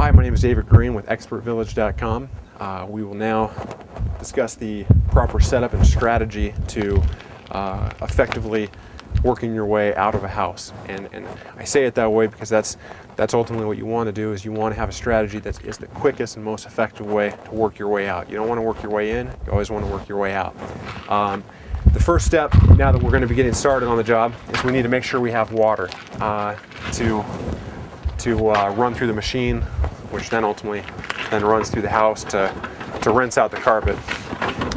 Hi, my name is David Green with expertvillage.com. We will now discuss the proper setup and strategy to effectively working your way out of a house. And I say it that way because that's ultimately what you want to do. Is you want to have a strategy that is the quickest and most effective way to work your way out. You don't want to work your way in, you always want to work your way out. The first step, now that we're going to be getting started on the job, is we need to make sure we have water to run through the machine, which then ultimately runs through the house to rinse out the carpet.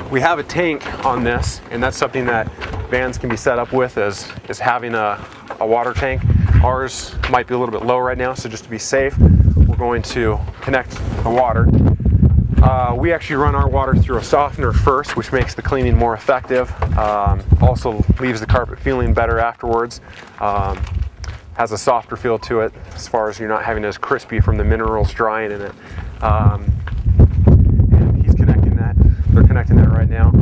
We have a tank on this, and that's something that vans can be set up with, is having a water tank. Ours might be a little bit low right now, so just to be safe, we're going to connect the water. We actually run our water through a softener first, which makes the cleaning more effective. Also leaves the carpet feeling better afterwards. Has a softer feel to it as far as you're not having it as crispy from the minerals drying in it. And he's connecting that. They're connecting that right now.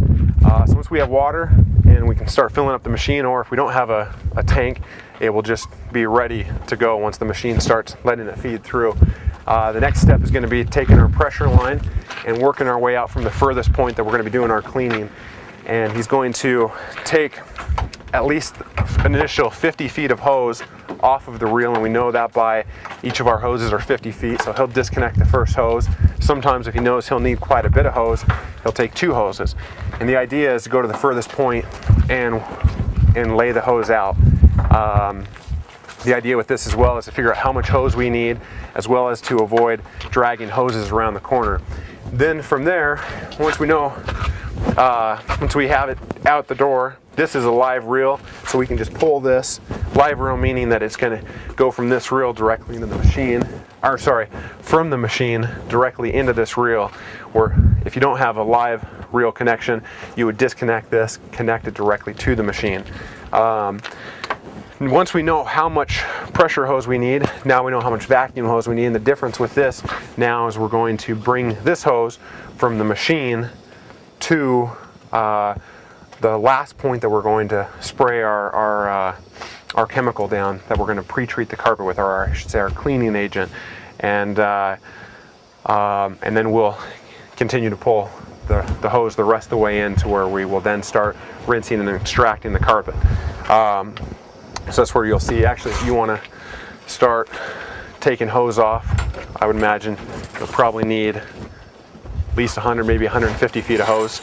So once we have water and we can start filling up the machine, or if we don't have a tank, it will just be ready to go once the machine starts letting it feed through. The next step is going to be taking our pressure line and working our way out from the furthest point that we're going to be doing our cleaning. And he's going to take at least an initial 50 feet of hose off of the reel, and we know that by each of our hoses are 50 feet, so he'll disconnect the first hose. Sometimes if he knows he'll need quite a bit of hose, he'll take two hoses. And the idea is to go to the furthest point and lay the hose out. The idea with this as well is to figure out how much hose we need, as well as to avoid dragging hoses around the corner. Then from there, once we have it out the door, this is a live reel, so we can just pull this. Live reel meaning that it's going to go from this reel directly into the machine, or sorry, from the machine directly into this reel, where if you don't have a live reel connection, you would disconnect this, connect it directly to the machine. Once we know how much pressure hose we need, now we know how much vacuum hose we need, and the difference with this now is we're going to bring this hose from the machine to the last point that we're going to spray our chemical down, that we're going to pre-treat the carpet with, or I should say our cleaning agent, and then we'll continue to pull the hose the rest of the way in to where we will then start rinsing and extracting the carpet. So that's where you'll see, actually, if you want to start taking hose off, I would imagine you'll probably need at least 100, maybe 150 feet of hose.